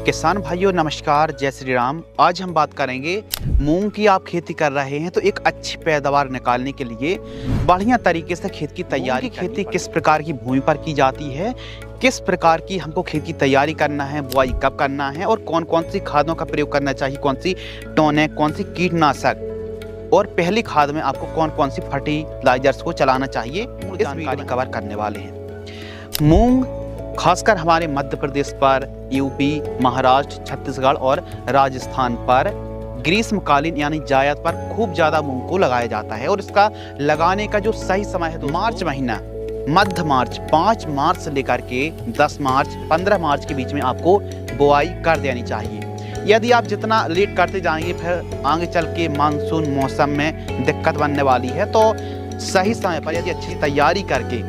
किसान भाइयों नमस्कार, जय श्री राम। आज हम बात करेंगे मूंग की। आप खेती कर रहे हैं तो एक अच्छी पैदावार निकालने के लिए बढ़िया तरीके से खेत की तैयारी खेती किस प्रकार की भूमि पर की जाती है, किस प्रकार की हमको खेत की तैयारी करना है, बुआई कब करना है और कौन कौन सी खादों का प्रयोग करना चाहिए, कौन सी टॉनिक, कौन सी कीटनाशक और पहली खाद में आपको कौन कौन सी फर्टिलाइजर्स को चलाना चाहिए, इस जानकारी कवर करने वाले हैं। मूंग खासकर हमारे मध्य प्रदेश पर, यूपी, महाराष्ट्र, छत्तीसगढ़ और राजस्थान पर ग्रीष्मकालीन यानी जायद पर खूब ज्यादा मूंग को लगाया जाता है और इसका लगाने का जो सही समय है मार्च महीना, मध्य मार्च 5 मार्च से लेकर के 10 मार्च 15 मार्च के बीच में आपको बुआई कर देनी चाहिए। यदि आप जितना लेट करते जाएंगे फिर आगे चल के मानसून मौसम में दिक्कत बनने वाली है। तो सही समय पर यदि अच्छी तैयारी करके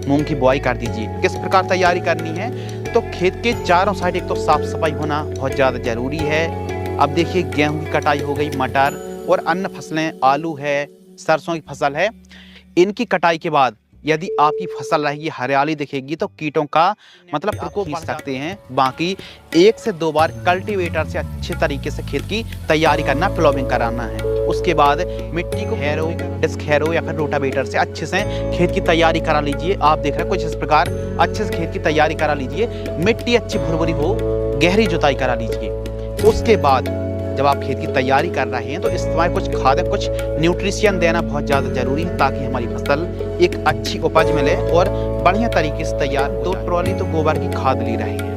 मूंग की बुआई कर दीजिए। किस प्रकार तैयारी करनी है, तो खेत के चारों साइड एक तो साफ सफाई होना बहुत ज़्यादा जरूरी है। अब देखिए गेहूं की कटाई हो गई, मटर और अन्य फसलें, आलू है, सरसों की फसल है, इनकी कटाई के बाद यदि आपकी फसल रहेगी हरियाली दिखेगी तो कीटों का मतलब प्रकोप खींच सकते हैं। बाकी 1 से 2 बार कल्टीवेटर से अच्छे तरीके से खेत की तैयारी करना, प्लॉविंग कराना है। उसके बाद मिट्टी को हैरो, डिस्क हैरो या फिर रोटावेटर से अच्छे से खेत की तैयारी करा लीजिए। आप देख रहे हैं कुछ इस प्रकार अच्छे से खेत की तैयारी करा लीजिए। मिट्टी अच्छी भुरभुरी हो, गहरी जुताई करा लीजिए। उसके बाद जब आप खेत की तैयारी कर रहे हैं तो इस समय कुछ खाद, कुछ न्यूट्रिशियन देना बहुत ज़्यादा जरूरी है ताकि हमारी फसल एक अच्छी उपज मिले और बढ़िया तरीके से तैयार। 2 ट्रॉली तो गोबर की खाद ले रहे हैं।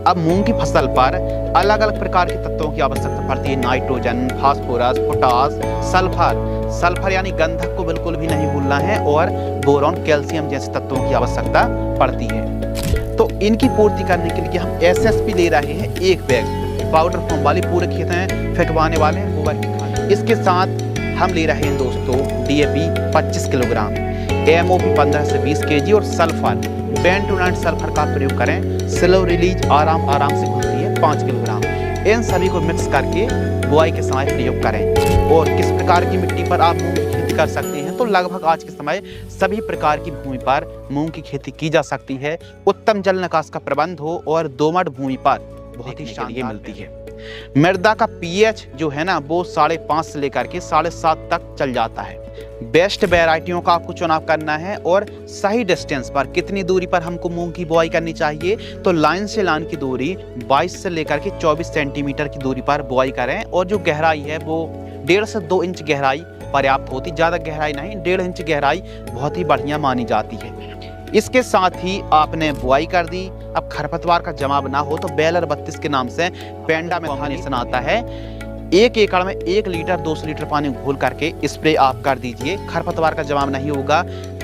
अब मूंग की फसल पर अलग अलग प्रकार के तत्वों की आवश्यकता पड़ती है। Nitrogen, phosphorus, potash, sulphur, sulphur यानी गंधक को बिल्कुल भी नहीं भूलना है, और बोरॉन, कैल्शियम जैसे तत्वों की आवश्यकता पड़ती है। तो इनकी पूर्ति करने के लिए हम एसएसपी ले रहे हैं 1 बैग पाउडर फॉर्म वाली, पूरे खेत में फेंकवाने वाले हैं गोबर की खाद। इसके साथ हम ले रहे हैं दोस्तों डीएपी 25 किलोग्राम, एमओपी 15 से 20 केजी और सल्फर, बेंटोनाइट सल्फर का प्रयोग करें। स्लो रिलीज आराम से घुलती है 5 किलोग्राम। इन सभी को मिक्स करके बुआई के समय प्रयोग करें। और किस प्रकार की मिट्टी पर आप मूंग की खेती कर सकते हैं, तो लगभग आज के समय सभी प्रकार की भूमि पर मूंग की खेती की जा सकती है। उत्तम जल निकास का प्रबंध हो और दोमट भूमि पर बहुत ही शानदार मिलती है। मृदा का पीएच जो है ना वो 5.5 से लेकर के 7.5 तक चल जाता है। बेस्ट वैरायटियों का आपको चुनाव करना है और सही डिस्टेंस पर, कितनी दूरी पर हमको मूंग की बुआई करनी चाहिए, तो लाइन से लाइन की दूरी 22 से लेकर के 24 सेंटीमीटर की दूरी पर बुआई करें। और जो गहराई है वो 1.5 से 2 इंच गहराई पर्याप्त होती, ज्यादा गहराई नहीं, 1.5 इंच गहराई बहुत ही बढ़िया मानी जाती है। इसके साथ ही आपने बुआई कर दी। अब खरपतवार का जमाव ना हो तो बेलर 32 के नाम से पेंडामेथानिसन आता है। 1 एकड़ में 1 लीटर 200 लीटर पानी घोल करके स्प्रे आप कर दीजिए। खरपतवार का जमाव नहीं होगा।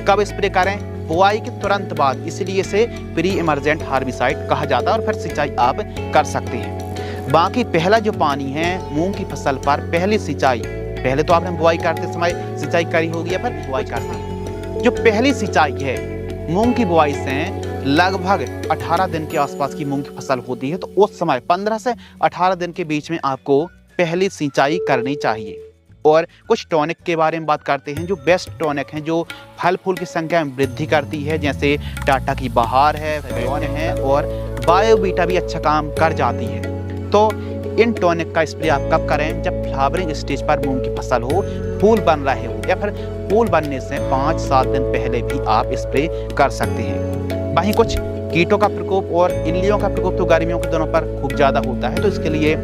कब स्प्रे करें? बुआई के तुरंत बाद, इसलिए इसे प्री इमरजेंट हार्बिसाइड कहा जाता है और फिर सिंचाई आप कर सकते हैं। बाकी पहला जो पानी है मूंग की फसल पर, पहली सिंचाई, पहले तो आपने बुआई करते समय सिंचाई करी होगी या फिर बुआई करते हैं। जो पहली सिंचाई है मूंग की बुआई से लगभग 18 दिन के आसपास की मूंग की फसल होती है, तो उस समय 15 से 18 दिन के बीच में आपको पहली सिंचाई करनी चाहिए। और कुछ टॉनिक के बारे में बात करते हैं, जो बेस्ट टॉनिक हैं, जो फल फूल की संख्या में वृद्धि करती है, जैसे टाटा की बहार है, फ्रेन है और बायोवीटा भी अच्छा काम कर जाती है। तो इन टॉनिक का स्प्रे आप कब करें? जब फ्लावरिंग स्टेज पर मूंग की फसल हो, फूल बन रहे हो, या फिर फूल बनने से 5-7 दिन पहले भी आप स्प्रे कर सकते हैं। वहीं कुछ कीटों का प्रकोप और इल्लियों का प्रकोप तो गर्मियों के दिनों पर खूब ज्यादा होता है, तो इसके लिए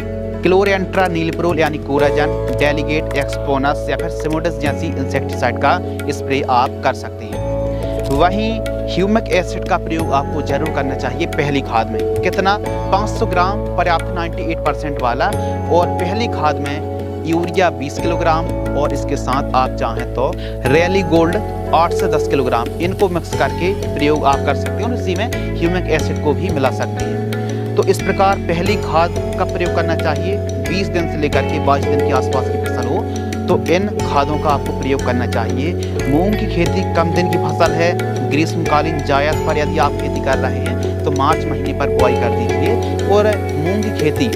क्लोरेंट्रा नीलप्रोल यानी कोराजन, डेलीगेट, एक्सपोनस या फिर सिमोडस जैसी इंसेक्टिसाइड का स्प्रे आप कर सकते हैं। वहीं ह्यूमिक एसिड का प्रयोग आपको जरूर करना चाहिए पहली खाद में। कितना? 500 ग्राम पर्याप्त, 98% वाला। और पहली खाद में यूरिया 20 किलोग्राम और इसके साथ आप चाहें तो रैली गोल्ड 8 से 10 किलोग्राम, इनको मिक्स करके प्रयोग आप कर सकते हैं और इसी में ह्यूमिक एसिड को भी मिला सकते हैं। तो इस प्रकार पहली खाद का प्रयोग करना चाहिए। 20 दिन से लेकर के 22 दिन के आसपास की फसल हो तो इन खादों का आपको प्रयोग करना चाहिए। मूंग की खेती कम दिन की फसल है। ग्रीष्मकालीन जायद पर यदि आप खेती कर रहे हैं तो मार्च महीने पर बुआई कर दीजिए। और मूंग की खेती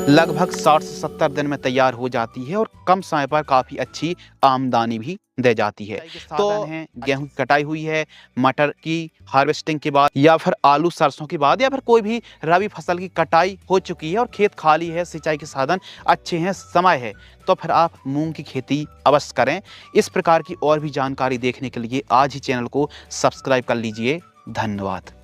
लगभग 60 से 70 दिन में तैयार हो जाती है और कम समय पर काफ़ी अच्छी आमदनी भी दे जाती है। तो गेहूं की कटाई हुई है, मटर की हार्वेस्टिंग के बाद, या फिर आलू सरसों के बाद, या फिर कोई भी रबी फसल की कटाई हो चुकी है और खेत खाली है, सिंचाई के साधन अच्छे हैं, समय है, तो फिर आप मूंग की खेती अवश्य करें। इस प्रकार की और भी जानकारी देखने के लिए आज ही चैनल को सब्सक्राइब कर लीजिए। धन्यवाद।